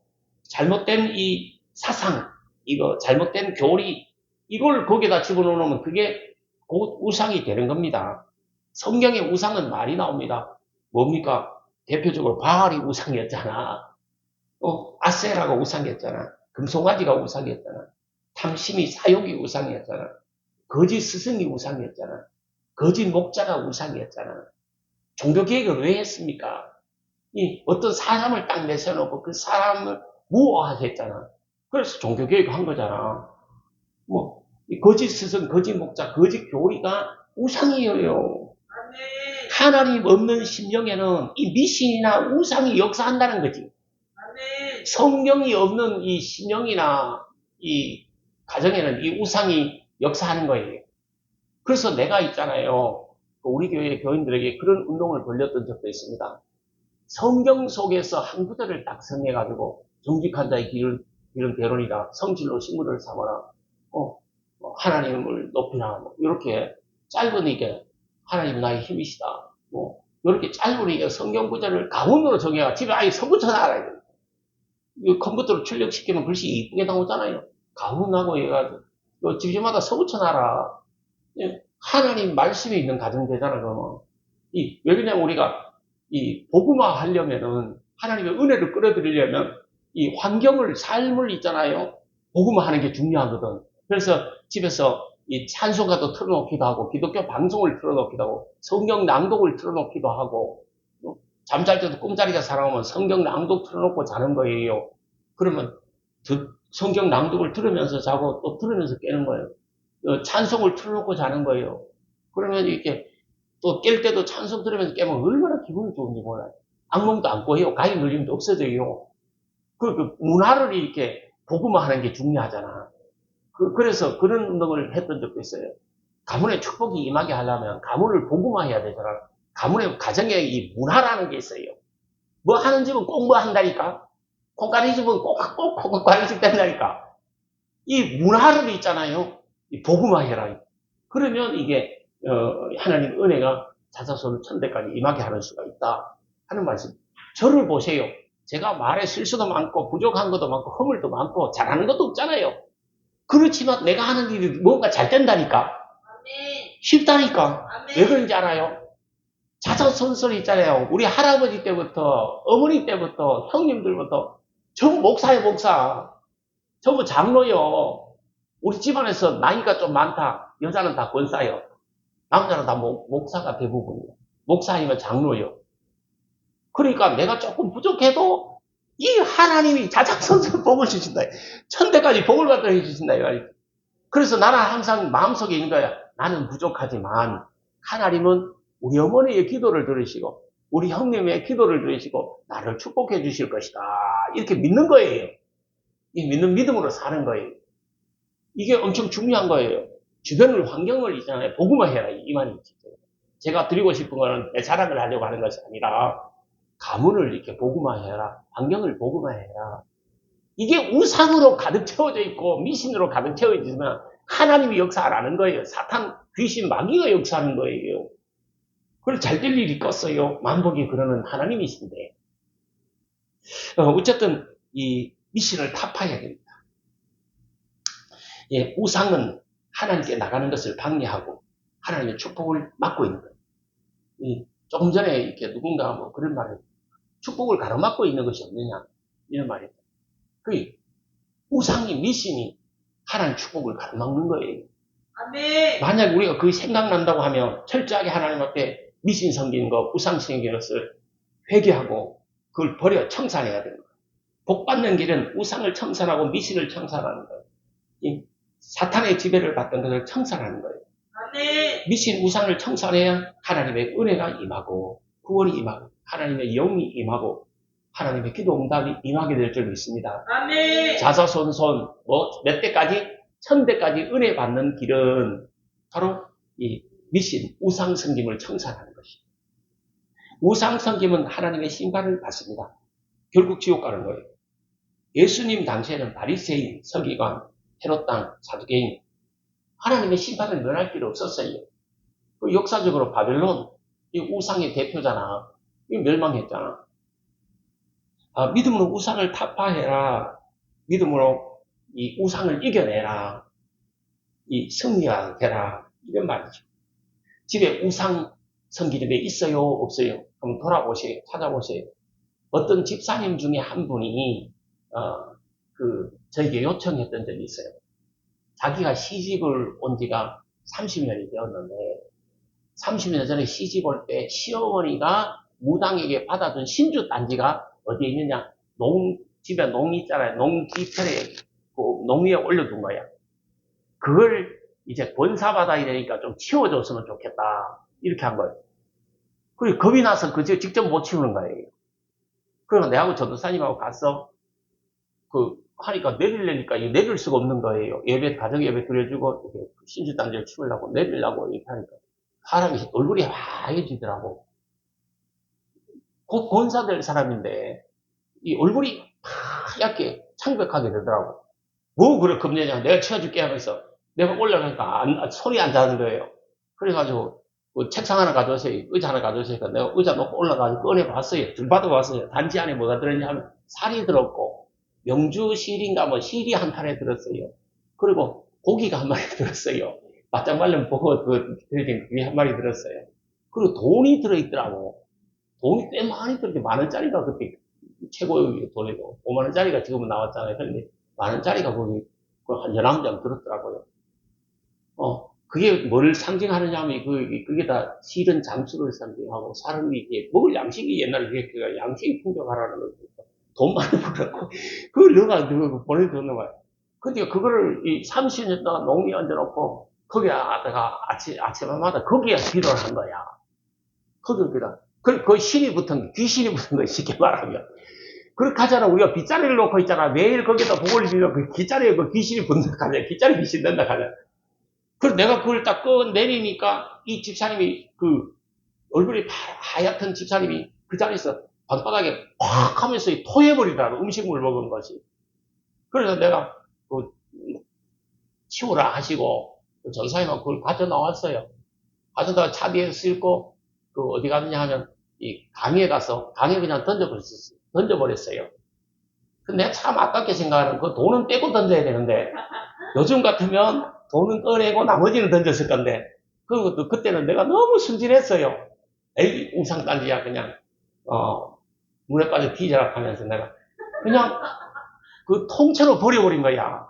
잘못된 이 사상, 이거 잘못된 교리, 이걸 거기다 집어넣으면 그게 곧 우상이 되는 겁니다. 성경에 우상은 많이 나옵니다. 뭡니까? 대표적으로 바알이 우상이었잖아. 아세라가 우상이었잖아. 금송아지가 우상이었잖아. 탐심이 사욕이 우상이었잖아. 거짓 스승이 우상이었잖아. 거짓 목자가 우상이었잖아. 종교 개혁을 왜 했습니까? 이 어떤 사람을 딱 내세워놓고 그 사람을 무호화했잖아. 그래서 종교 개혁을 한 거잖아. 뭐, 이 거짓 스승, 거짓 목자, 거짓 교리가 우상이에요. 아멘. 하나님 없는 심령에는 이 미신이나 우상이 역사한다는 거지. 아멘. 성경이 없는 이 심령이나 이 가정에는 이 우상이 역사하는 거예요. 그래서 내가 있잖아요. 우리 교회 교인들에게 그런 운동을 벌렸던 적도 있습니다. 성경 속에서 한 구절을 딱 정해가지고 정직한 자의 길은 대론이다. 성질로 식물을 삼아라. 하나님을 높이라. 뭐 이렇게 짧은 이게 하나님 나의 힘이시다. 뭐 이렇게 짧은 이게 성경 구절을 가문으로 정해가 집에 아예 써붙여놔라. 컴퓨터로 출력시키면 글씨 이쁘게 나오잖아요. 가문하고 얘가 집집마다 써붙여놔라. 하나님 말씀이 있는 가정 되잖아. 그러면 왜 그냥 우리가 이 복음화 하려면은 하나님의 은혜를 끌어들이려면 이 환경을 삶을 있잖아요. 복음화하는 게 중요하거든. 그래서 집에서 이 찬송가도 틀어놓기도 하고 기독교 방송을 틀어놓기도 하고 성경 낭독을 틀어놓기도 하고 잠잘 때도 꿈자리가 사랑하면 성경 낭독 틀어놓고 자는 거예요. 그러면 성경 낭독을 들으면서 자고 또 들으면서 깨는 거예요. 찬송을 틀어놓고 자는 거예요. 그러면 이렇게 또 깰 때도 찬송 들으면서 깨면 얼마나 기분이 좋은지 몰라요. 악몽도 안 꿔요. 가위 눌림도 없어져요. 그 문화를 이렇게 복음화하는 게 중요하잖아. 그래서 그런 운동을 했던 적도 있어요. 가문의 축복이 임하게 하려면 가문을 복음화해야 되잖아. 가문의 가정에 이 문화라는 게 있어요. 뭐 하는 집은 꼭 뭐 한다니까. 콩가리 집은 꼭 콩가리집 된다니까. 이 문화를 있잖아요. 이 복음화해라. 그러면 이게 하나님 은혜가 자자손 천대까지 임하게 하는 수가 있다 하는 말씀. 저를 보세요. 제가 말에 실수도 많고 부족한 것도 많고 허물도 많고 잘하는 것도 없잖아요. 그렇지만 내가 하는 일이 뭔가 잘 된다니까. 아멘. 쉽다니까. 아멘. 왜 그런지 알아요? 자자손손 있잖아요. 우리 할아버지 때부터 어머니 때부터 형님들부터 전부 목사예요. 목사. 전부 장로요. 우리 집안에서 나이가 좀 많다. 여자는 다 권사요. 남자는 다 목사가 대부분이에요. 목사 아니면 장로요. 그러니까 내가 조금 부족해도 이 하나님이 자작선선 복을 주신다. 천대까지 복을 갖다 해주신다. 그래서 나는 항상 마음속에 있는 거야. 나는 부족하지만 하나님은 우리 어머니의 기도를 들으시고 우리 형님의 기도를 들으시고 나를 축복해 주실 것이다. 이렇게 믿는 거예요. 이 믿는 믿음으로 사는 거예요. 이게 엄청 중요한 거예요. 주변을 환경을 있잖아요. 복음화해라. 이 말이지. 제가 드리고 싶은 거는 내 자랑을 하려고 하는 것이 아니라 가문을 이렇게 복음화해라. 환경을 복음화해라. 이게 우상으로 가득 채워져 있고 미신으로 가득 채워져 있으면 하나님이 역사하라는 거예요. 사탄, 귀신, 마귀가 역사하는 거예요. 그걸 잘 될 일이 껐어요. 만복이 그러는 하나님이신데. 어쨌든 이 미신을 타파해야 됩니다. 예, 우상은 하나님께 나가는 것을 방해하고 하나님의 축복을 막고 있는 거예요. 조금 전에 이렇게 누군가 뭐 그런 말을 축복을 가로막고 있는 것이 없느냐 이런 말이죠. 그 우상이 미신이 하나님 축복을 가로막는 거예요. 아멘. 만약 우리가 그 생각난다고 하면 철저하게 하나님 앞에 미신 섬기는 것, 우상 섬기는 것을 회개하고 그걸 버려 청산해야 되는 거예요. 복 받는 길은 우상을 청산하고 미신을 청산하는 거예요. 이 사탄의 지배를 받던 것을 청산하는 거예요. 아멘. 미신 우상을 청산해야 하나님의 은혜가 임하고 구원이 임하고 하나님의 영이 임하고 하나님의 기도 응답이 임하게 될 줄 믿습니다. 아멘. 자자손손 몇 대까지? 1000대까지 은혜 받는 길은 바로 이 미신 우상 섬김을 청산하는 것입니다. 우상 섬김은 하나님의 심판을 받습니다. 결국 지옥 가는 거예요. 예수님 당시에는 바리새인, 서기관, 헤롯 땅, 사두개인, 하나님의 심판을 면할 필요 없었어요. 그 역사적으로 바벨론, 이 우상의 대표잖아. 이 멸망했잖아. 믿음으로 우상을 타파해라. 믿음으로 이 우상을 이겨내라. 이 승리가 되라. 이런 말이죠. 집에 우상 성기름에 있어요? 없어요? 한번 돌아보세요. 찾아보세요. 어떤 집사님 중에 한 분이, 저에게 요청했던 적이 있어요. 자기가 시집을 온 지가 30년이 되었는데, 30년 전에 시집 올 때 시어머니가 무당에게 받아준 신주 단지가 어디에 있느냐? 집에 농 있잖아요. 농 뒤편에, 그 농 위에 올려둔 거야. 그걸 이제 권사받아야 되니까 좀 치워줬으면 좋겠다. 이렇게 한 거예요. 그리고 겁이 나서 그저 직접 못 치우는 거예요. 그래서 내하고 전도사님하고 가서, 하니까 내리려니까 내릴 수가 없는 거예요. 가정 예배 드려주고, 신주 단지를 치우려고, 내리려고 이렇게 하니까. 사람이 얼굴이 하얘지더라고. 곧 권사될 사람인데, 이 얼굴이 하얗게 창백하게 되더라고. 뭐 그래 겁내냐. 내가 치워줄게 하면서 내가 올라가니까 손이 안 닿는 거예요. 그래가지고 책상 하나 가져오세요. 의자 하나 가져오세요. 내가 의자 놓고 올라가서 꺼내봤어요. 들 받아봤어요. 단지 안에 뭐가 들었냐 하면 살이 들었고 명주실인가 뭐 실이 한 판에 들었어요. 그리고 고기가 한 마리 들었어요. 바짝 말른 버거 들어진 그게 한 마리 들었어요. 그리고 돈이 들어있더라고. 돈이 꽤 많이 들었는데 10,000원짜리가 그때 최고의 돈이고 50,000원짜리가 지금은 나왔잖아요. 그런데 10,000원짜리가 거기 한 11장 들었더라고요. 그게 뭘 상징하느냐 하면 그게 다 실은 장수를 상징하고 사람이 이제 먹을 양식이 옛날에 그게 양식이 풍족하라는 거죠. 돈 많이 벌었고 그걸 너가 보내줬는 거야. 근데 그거를 30년 동안 농에 얹어놓고 거기다가 아침마다 거기에 기도를 한 거야. 거기다. 그 신이 붙은 귀신이 붙은 거야. 쉽게 말하면. 그렇게 하잖아. 우리가 빗자리를 놓고 있잖아. 매일 거기다 복을 빌려 그 빗자리에 그 귀신이 붙는다 하냐. 빗자리 귀신 된다 하냐. 그래서 내가 그걸 딱 내리니까 이 집사님이 얼굴이 하얗던 집사님이 그 자리에서 방바닥에 팍 하면서 토해버리더라고. 음식물 먹은 것이. 그래서 내가 치우라 하시고 전사님하고 그걸 가져 나왔어요. 가져다가 차 뒤에 싣고 어디 갔느냐 하면 이 강에 가서 강에 그냥 던져버렸어요. 근데 내가 참 아깝게 생각하는 그 돈은 떼고 던져야 되는데 요즘 같으면 돈은 꺼내고 나머지는 던졌을 건데 그리고 그때는 내가 너무 순진했어요. 에이 우상단지야 그냥 물에 빠져 뒤져라 하면서 내가 그냥 그 통째로 버려버린 거야.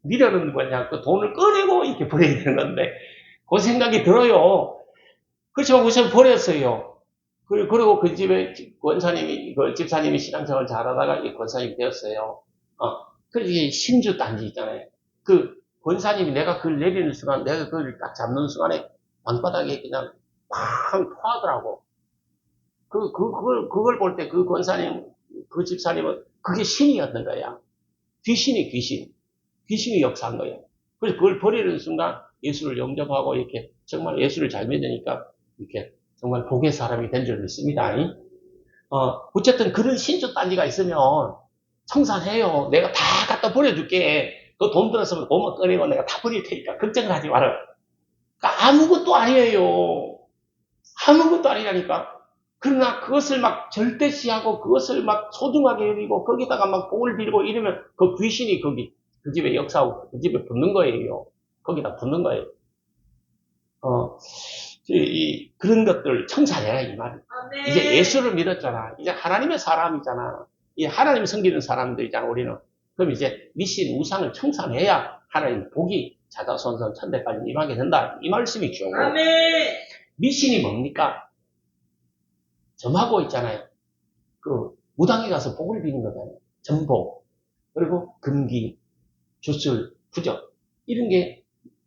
미련은 뭐냐 그 돈을 꺼내고 이렇게 버려야 되는 건데 그 생각이 들어요. 그렇지만 우선 버렸어요. 그리고 그 집에 집사님이 신앙생활 잘하다가 이 권사님이 되었어요. 그래서 이게 신주 단지 있잖아요. 권사님이 내가 그걸 내리는 순간, 내가 그걸 딱 잡는 순간에 방바닥에 그냥 팡 토하더라고. 그걸 볼 때 그 권사님, 그 집사님은 그게 신이었던 거야. 귀신이 귀신. 귀신이 역사한 거야. 그래서 그걸 버리는 순간 예수를 영접하고 이렇게 정말 예수를 잘 믿으니까 이렇게 정말 복의 사람이 된 줄 믿습니다. 어쨌든 그런 신주 단지가 있으면 청산해요. 내가 다 갖다 버려줄게. 그 돈 들었으면 돈만 꺼내고 내가 다 버릴 테니까 걱정을 하지 마라. 그러니까 아무것도 아니에요. 아무것도 아니라니까. 그러나 그것을 막 절대시하고 그것을 막 소중하게 여기고 거기다가 막 복을 빌고 이러면 그 귀신이 그 집에 역사하고 그 집에 붙는 거예요. 거기다 붙는 거예요. 그런 것들 청산해라 이 말이에요. 이제 예수를 믿었잖아. 이제 하나님의 사람이잖아. 이 하나님 섬기는 사람들이잖아 우리는. 그럼 이제 미신 우상을 청산해야 하나님 복이 자자손손 천대까지 임하게 된다. 이 말씀이죠. 아멘. 미신이 뭡니까? 점하고 있잖아요. 무당에 가서 복을 비는 거잖아요. 점복, 그리고 금기, 주술, 부적 이런 게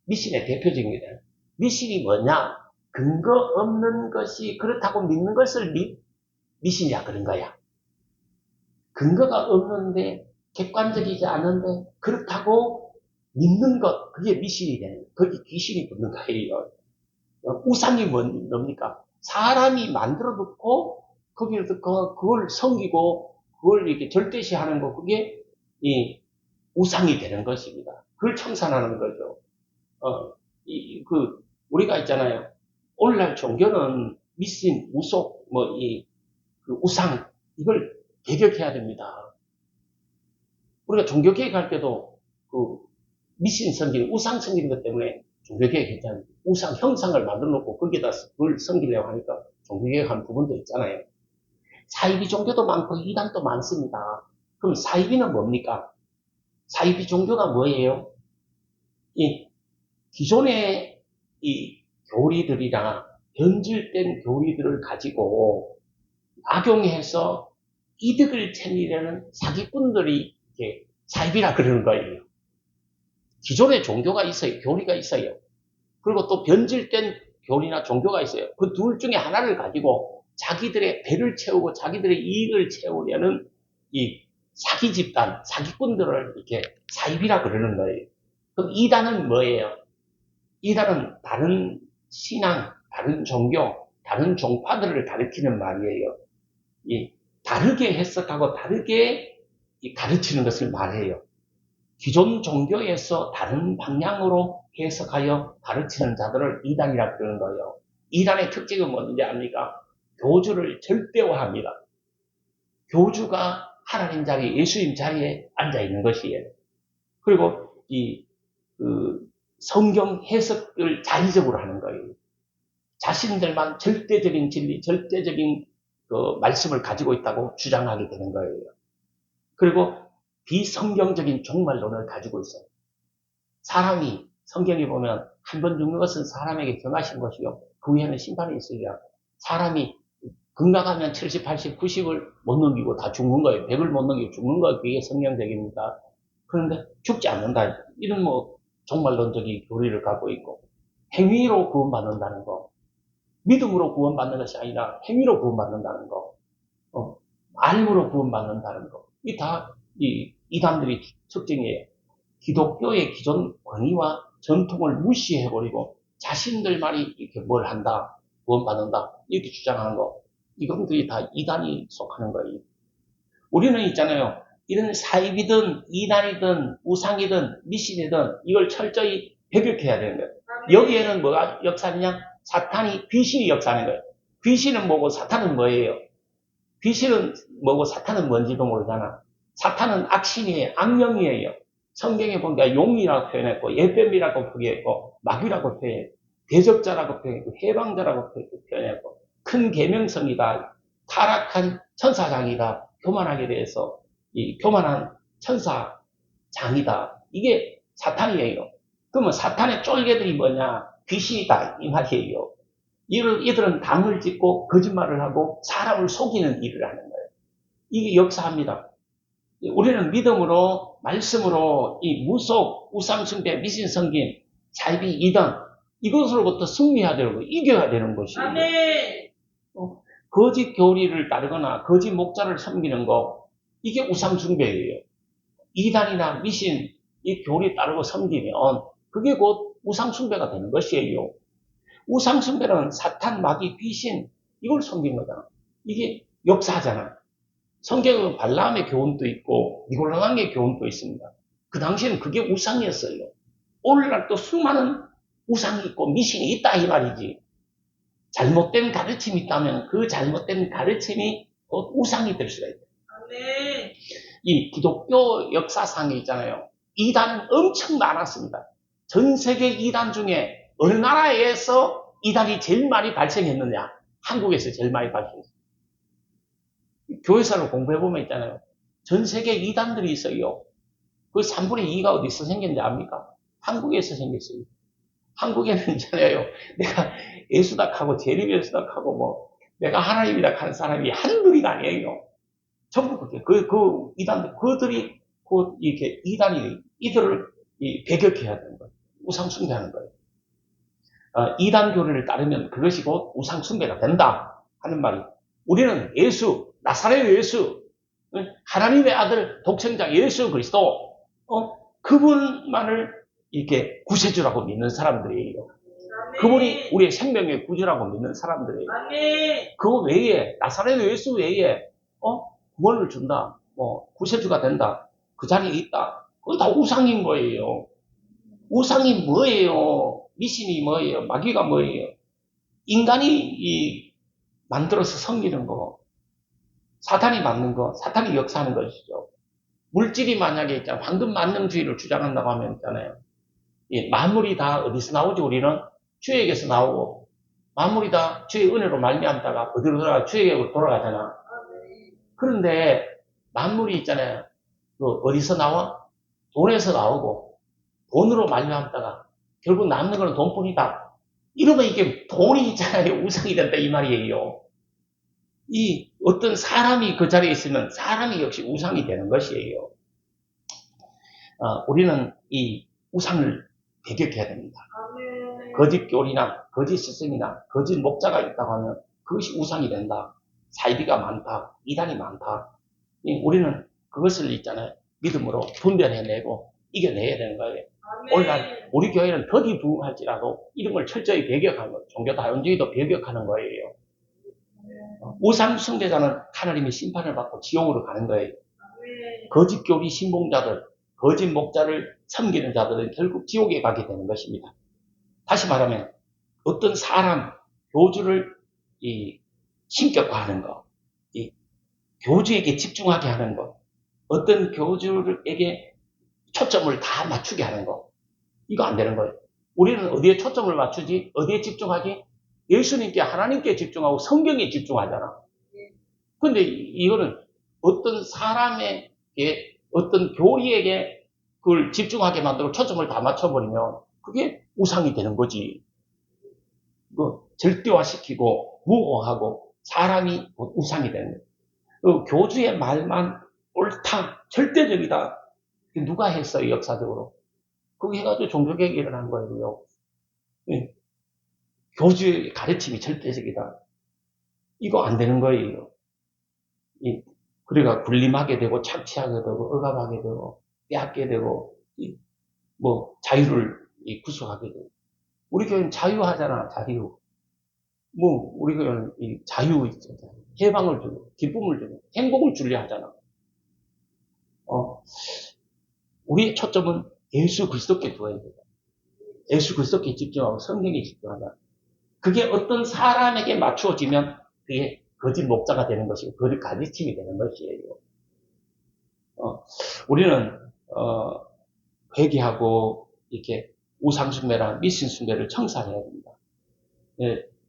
미신의 대표적인 거잖아요. 미신이 뭐냐? 근거 없는 것이 그렇다고 믿는 것을 미신이야 그런 거야. 근거가 없는데 객관적이지 않은데 그렇다고 믿는 것 그게 미신이 되는 거예요. 거기 귀신이 붙는 거예요. 우상이 뭡니까? 사람이 만들어 놓고 거기에서 그걸 섬기고 그걸 이렇게 절대시하는 거, 그게 이 우상이 되는 것입니다. 그걸 청산하는 거죠. 우리가 있잖아요. 오늘날 종교는 미신, 우속, 그 우상, 이걸 개혁해야 됩니다. 우리가 종교 개혁할 때도 그 미신 섬기는, 우상 섬기는 것 때문에 종교 개혁했잖아요. 우상 형상을 만들어 놓고 거기에다 그걸 섬기려고 하니까 종교 개혁한 부분도 있잖아요. 사이비 종교도 많고 이단도 많습니다. 그럼 사이비는 뭡니까? 사이비 종교가 뭐예요? 이 기존의 이 교리들이나 변질된 교리들을 가지고 악용해서 이득을 챙기려는 사기꾼들이 이렇게 사이비라 그러는 거예요. 기존의 종교가 있어요. 교리가 있어요. 그리고 또 변질된 교리나 종교가 있어요. 그 둘 중에 하나를 가지고 자기들의 배를 채우고 자기들의 이익을 채우려는 이 사기 집단, 사기꾼들을 이렇게 사이비라 그러는 거예요. 그럼 이단은 뭐예요? 이단은 다른 신앙, 다른 종교, 다른 종파들을 가리키는 말이에요. 다르게 해석하고 다르게 가르치는 것을 말해요. 기존 종교에서 다른 방향으로 해석하여 가르치는 자들을 이단이라 그러는 거예요. 이단의 특징은 뭔지 압니까? 교주를 절대화합니다. 교주가 하나님 자리, 예수님 자리에 앉아 있는 것이에요. 그리고 성경 해석을 자의적으로 하는 거예요. 자신들만 절대적인 진리, 절대적인 그 말씀을 가지고 있다고 주장하게 되는 거예요. 그리고 비성경적인 종말론을 가지고 있어요. 사람이 성경에 보면 한 번 죽는 것은 사람에게 정하신 것이요. 그 후에는 심판이 있으리라. 사람이 건강하면 70, 80, 90을 못 넘기고 다 죽는 거예요. 100을 못 넘기고 죽는 거예요. 그게 성경적입니다. 그런데 죽지 않는다. 이런 종말론적인 교리를 갖고 있고 행위로 구원받는다는 거. 믿음으로 구원받는 것이 아니라 행위로 구원받는다는 거. 알므로 구원받는다는 거. 이단들이 특징이에요. 기독교의 기존 권위와 전통을 무시해버리고 자신들만이 이렇게 뭘 한다, 구원받는다 이렇게 주장하는 거. 이것들이 다 이단이 속하는 거예요. 우리는 있잖아요. 이런 사입이든 이단이든 우상이든 미신이든 이걸 철저히 배격해야 되는 거예요. 여기에는 뭐가 역사하느냐? 사탄이, 귀신이 역사하는 거예요. 귀신은 뭐고 사탄은 뭐예요? 귀신은 뭐고 사탄은 뭔지도 모르잖아. 사탄은 악신이에요. 악령이에요. 성경에 보니까 용이라고 표현했고 예뱀이라고 표현했고 마귀라고 표현했고 대적자라고 표현했고 해방자라고 표현했고 큰 계명성이다. 타락한 천사장이다. 교만하게 대해서 이 교만한 천사장이다. 이게 사탄이에요. 그러면 사탄의 쫄개들이 뭐냐? 귀신이다 이 말이에요. 이들은 담을 짓고 거짓말을 하고 사람을 속이는 일을 하는 거예요. 이게 역사합니다. 우리는 믿음으로 말씀으로 이 무속, 우상숭배, 미신성김, 사이비, 이단 이것으로부터 승리해야 되고 이겨야 되는 것이에요. 아멘. 거짓 교리를 따르거나 거짓 목자를 섬기는 거 이게 우상숭배예요. 이단이나 미신 이 교리 따르고 섬기면 그게 곧 우상숭배가 되는 것이에요. 우상숭배는 사탄, 마귀, 귀신 이걸 섬긴 거잖아. 이게 역사하잖아. 성경은 발람의 교훈도 있고 니골라당의 교훈도 있습니다. 그 당시에는 그게 우상이었어요. 오늘날 또 수많은 우상이 있고 미신이 있다 이 말이지. 잘못된 가르침이 있다면 그 잘못된 가르침이 곧 우상이 될 수가 있다. 아멘. 이 기독교 역사상에 있잖아요. 이단은 엄청 많았습니다. 전 세계 이단 중에 어느 나라에서 이단이 제일 많이 발생했느냐? 한국에서 제일 많이 발생했어요. 교회사를 공부해보면 있잖아요. 전 세계 이단들이 있어요. 그 3분의 2가 어디서 생겼는지 압니까? 한국에서 생겼어요. 한국에는 있잖아요. 내가 예수닥하고 재림예수닥하고 내가 하나님이다 하는 사람이 한둘이가 아니에요. 전부 그렇게 이단들 그들이 곧 이렇게 이들을 배격해야 되는 거예요. 우상숭배하는 거예요. 이단 교리를 따르면 그것이 곧 우상숭배가 된다 하는 말이. 우리는 예수, 나사렛 예수, 하나님의 아들 독생자 예수 그리스도, 그분만을 이렇게 구세주라고 믿는 사람들이에요. 아멘. 그분이 우리의 생명의 구주라고 믿는 사람들이에요. 아멘. 그 외에 나사렛 예수 외에 구원을 준다, 구세주가 된다, 그 자리에 있다. 그건 다 우상인 거예요. 우상이 뭐예요? 미신이 뭐예요? 마귀가 뭐예요? 인간이 만들어서 섬기는 거, 사탄이 만든 거, 사탄이 역사하는 것이죠. 물질이 만약에 있잖아요. 황금 만능주의를 주장한다고 하면 있잖아요. 만물이 다 어디서 나오지? 우리는 주에게서 나오고, 만물이 다 주의 은혜로 말미암다가 어디로 돌아가? 주에게로 돌아가잖아. 그런데 만물이 있잖아요. 어디서 나와? 돈에서 나오고, 돈으로 말미암다가 결국 남는 거는 돈뿐이다. 이러면 이게 돈이 있잖아요. 우상이 된다 이 말이에요. 이 어떤 사람이 그 자리에 있으면 사람이 역시 우상이 되는 것이에요. 우리는 이 우상을 배격해야 됩니다. 거짓 교리나 거짓 스승이나 거짓 목자가 있다고 하면 그것이 우상이 된다. 사이비가 많다. 이단이 많다. 우리는 그것을 있잖아요. 믿음으로 분별해내고 이겨내야 되는 거예요. 오늘날 우리 교회는 더디 부흥할지라도 이런 걸 철저히 배격하는 거예요. 종교다원주의도 배격하는 거예요. 우상 숭배자는 하나님의 심판을 받고 지옥으로 가는 거예요. 거짓 교리 신봉자들, 거짓 목자를 섬기는 자들은 결국 지옥에 가게 되는 것입니다. 다시 말하면 어떤 사람, 교주를 신격화하는 것, 교주에게 집중하게 하는 것, 어떤 교주에게 초점을 다 맞추게 하는 것, 이거 안 되는 거예요. 우리는 어디에 초점을 맞추지? 어디에 집중하지? 예수님께, 하나님께 집중하고 성경에 집중하잖아. 근데 이거는 어떤 사람에게, 어떤 교리에게 그걸 집중하게 만들고 초점을 다 맞춰버리면 그게 우상이 되는 거지. 절대화시키고 무호하고 사람이 우상이 되는 거예요. 교주의 말만 옳다, 절대적이다. 누가 했어요, 역사적으로? 그거 해가지고 종교개혁이 일어난 거예요. 교주의 가르침이 절대적이다. 이거 안 되는 거예요. 그래가 군림하게 되고 착취하게 되고 억압하게 되고 빼앗게 되고 자유를 구속하게 되고. 우리 교회는 자유하잖아. 자유. 우리 교회는 자유 있잖아. 해방을 주고 기쁨을 주고 행복을 주려 하잖아. 우리의 초점은 예수 그리스도께 두어야 된다. 예수 그리스도께 집중하고 성경에 집중하자. 그게 어떤 사람에게 맞추어지면 그게 거짓 목자가 되는 것이고 거짓 가르침이 되는 것이에요. 우리는 회개하고 이렇게 우상숭배나 미신숭배를 청산해야 됩니다.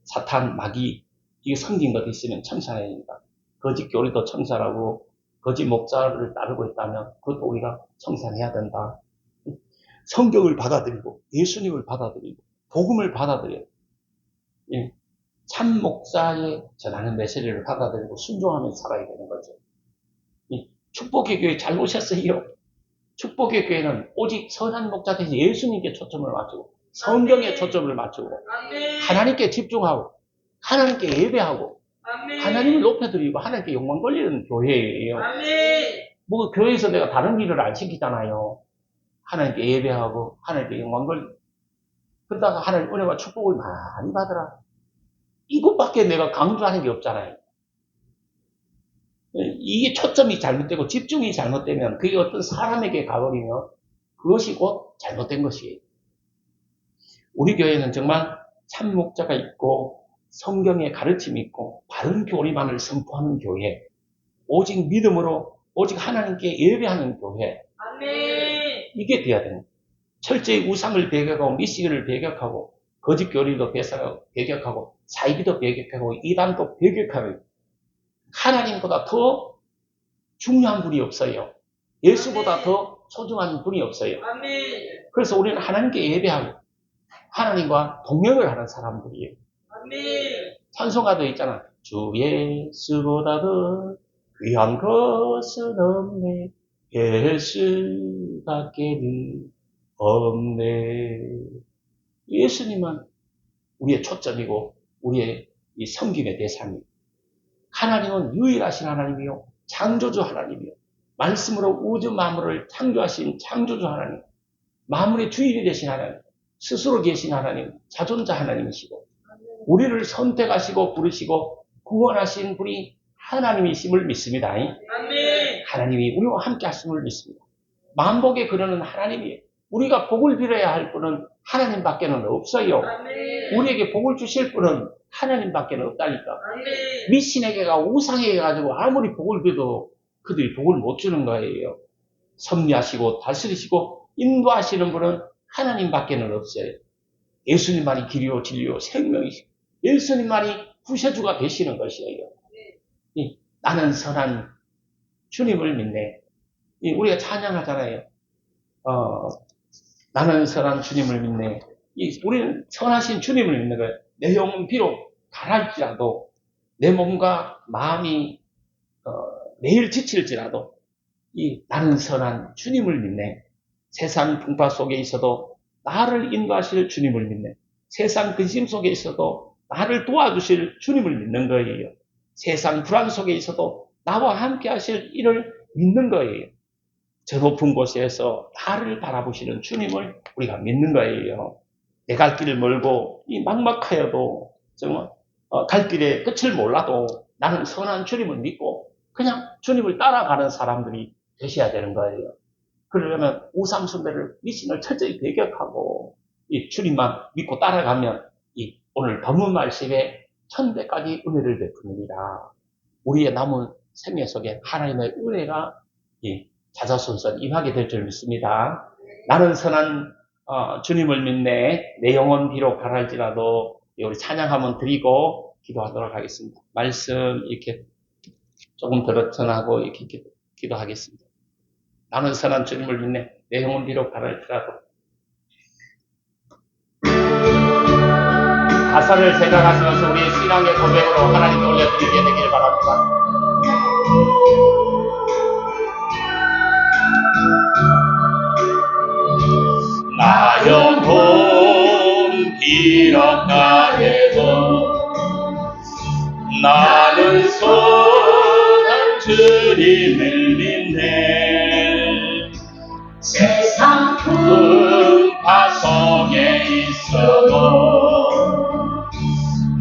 사탄, 마귀, 이게 섬긴 것이 있으면 청산해야 됩니다. 거짓 교리도 청산하고 거짓 목자를 따르고 있다면 그것도 우리가 청산해야 된다. 성경을 받아들이고 예수님을 받아들이고 복음을 받아들여요. 참 목사의 전하는 메시지를 받아들이고 순종하면서 살아야 되는 거죠. 축복의 교회 잘 오셨어요. 축복의 교회는 오직 선한 목자 대신 예수님께 초점을 맞추고 성경에 초점을 맞추고 하나님께 집중하고 하나님께 예배하고 하나님을 높여드리고 하나님께 영광 돌리는 교회예요. 교회에서 내가 다른 일을 안 시키잖아요. 하나님께 예배하고 하나님께 영광 돌리고 그러다가 하나님 은혜와 축복을 많이 받으라. 이것밖에 내가 강조하는 게 없잖아요. 이게 초점이 잘못되고 집중이 잘못되면 그게 어떤 사람에게 가버리면 그것이 곧 잘못된 것이에요. 우리 교회는 정말 참 목자가 있고 성경의 가르침이 있고 바른 교리만을 선포하는 교회, 오직 믿음으로 오직 하나님께 예배하는 교회, 이게 되어야 됩니다. 철저히 우상을 배격하고 미시기를 배격하고 거짓 교리도 배격하고 사이비도 배격하고 이단도 배격하고 하나님보다 더 중요한 분이 없어요. 예수보다 더 소중한 분이 없어요. 그래서 우리는 하나님께 예배하고 하나님과 동역을 하는 사람들이에요. 찬송가도 있잖아. 주 예수보다 더 귀한 것은 없네. 예수밖에는 없네. 예수님은 우리의 초점이고 우리의 이 섬김의 대상이에요. 하나님은 유일하신 하나님이요 창조주 하나님이요 말씀으로 우주 만물을 창조하신 창조주 하나님, 만물의 주인이 되신 하나님, 스스로 계신 하나님, 자존자 하나님이시고 우리를 선택하시고 부르시고 구원하신 분이 하나님이심을 믿습니다. 아멘. 하나님이 우리와 함께 하심을 믿습니다. 만복에 그러는 하나님이 우리가 복을 빌어야 할 분은 하나님밖에는 없어요. 아멘. 우리에게 복을 주실 분은 하나님밖에는 없다니까. 아멘. 미신에게가 우상에게 가지고 아무리 복을 빌어도 그들이 복을 못 주는 거예요. 섭리하시고 다스리시고 인도하시는 분은 하나님밖에는 없어요. 예수님만이 길이요 진리요 생명이시고 예수님만이 구세주가 되시는 것이에요. 나는 선한 주님을 믿네. 우리가 찬양하잖아요. 나는 선한 주님을 믿네. 우리는 선하신 주님을 믿는 거예요. 내 영은 비록 가랄지라도 내 몸과 마음이 매일 지칠지라도 나는 선한 주님을 믿네. 세상 풍파 속에 있어도 나를 인도하실 주님을 믿네. 세상 근심 속에 있어도 나를 도와주실 주님을 믿는 거예요. 세상 불안 속에 있어도 나와 함께 하실 이를 믿는 거예요. 저 높은 곳에서 나를 바라보시는 주님을 우리가 믿는 거예요. 내 갈 길을 멀고 막막하여도 정말 갈 길의 끝을 몰라도 나는 선한 주님을 믿고 그냥 주님을 따라가는 사람들이 되셔야 되는 거예요. 그러려면 우상 숭배를 미신을 철저히 배격하고 이 주님만 믿고 따라가면 오늘 본문 말씀에 천대까지 은혜를 베푸느니라. 우리의 남은 생애 속에 하나님의 은혜가 자자손손 임하게 될 줄 믿습니다. 나는 선한 주님을 믿네. 내 영혼 비록 가랄지라도 우리 찬양 한번 드리고 기도하도록 하겠습니다. 말씀 이렇게 조금 더 전하고 이렇게 기도하겠습니다. 나는 선한 주님을 믿네. 내 영혼 비록 가랄지라도. 가사를 생각하시면서 우리의 신앙의 고백으로 하나님께 올려드리게 되길 바랍니다. 나 영혼 비록 가래도 나는 선한 주님을 믿네. 세상 풍파 속에 있어도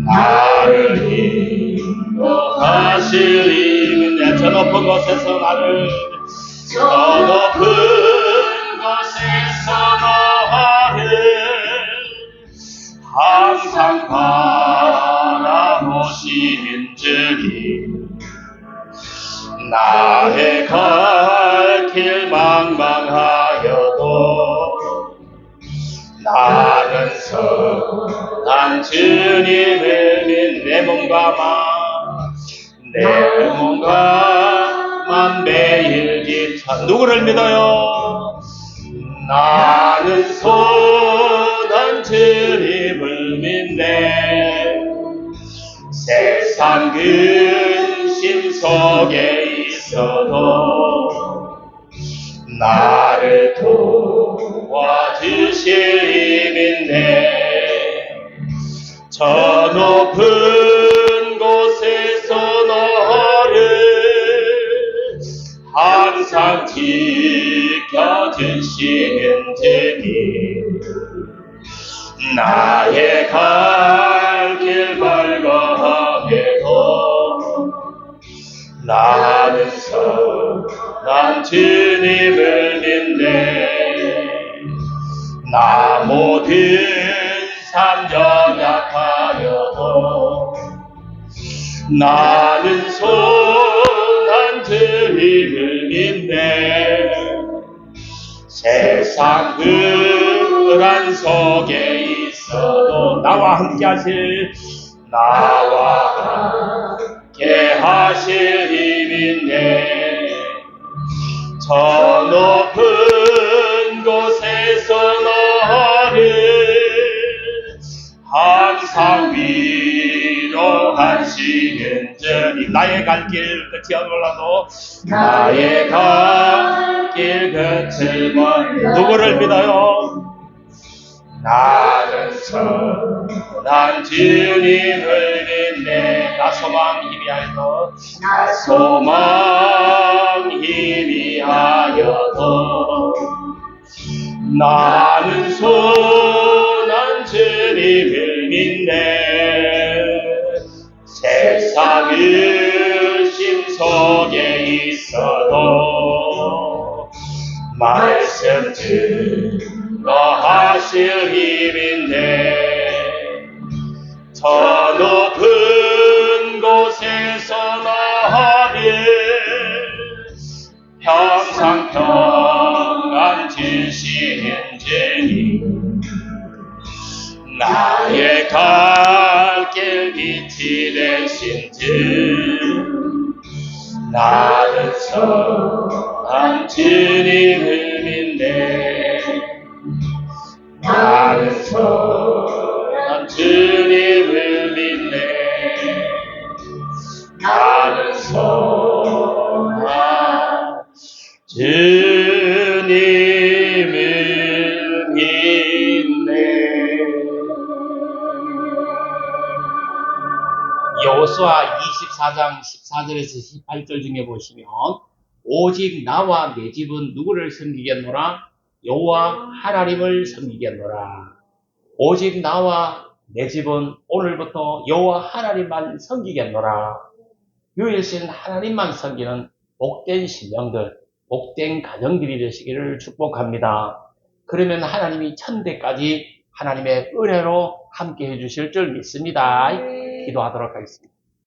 나를 인도하실 이민네. 저 높은 곳에서 나를 저 높은 곳에서 나를 항상 바라보시는 주님 나의 갈 길 망망하여도 나는 선한 주님을 믿 내 몸과 마음 매일 기찬 누구를 믿어요? 나는 선한 주님을 믿네. 세상 근심 속에 있어도 나를 도와주실 힘인데 저 높은 곳에서 너를 항상 지켜주시는 주님 나의 갈 길 멀거해도 나는 선한 주님을 믿네. 나 모든 삶 연약하여도 나는 선한 주님을 믿네. 세상 불안 속에 있어도 나와 함께 하실 힘 있네. 저 높은 곳에서 너를 항상 위로하시는 주님 나의 갈 길 끝이 몰라도 나의 갈 길 끝을 누구를 믿어요? 나는 선한 주님을 믿네. 나 소망 희미하여도 나는 선한 주님을 믿네. 세상 의심 말씀 증거하실 힘인데 저 높은 곳에서 나를 항상 평안 주시는 주님 나의 갈 길 빛이 되신 주 나를 선한 주님을 믿네 나를 선한 주님을 믿네 나를 선한 주님을 믿네. 여호수아 24장 14절에서 18절 중에 보시면 오직 나와 내 집은 누구를 섬기겠노라? 여호와 하나님을 섬기겠노라. 오직 나와 내 집은 오늘부터 여호와 하나님만 섬기겠노라. 유일신 하나님만 섬기는 복된 신령들, 복된 가정들이 되시기를 축복합니다. 그러면 하나님이 천대까지 하나님의 은혜로 함께 해주실 줄 믿습니다. 기도하도록 하겠습니다.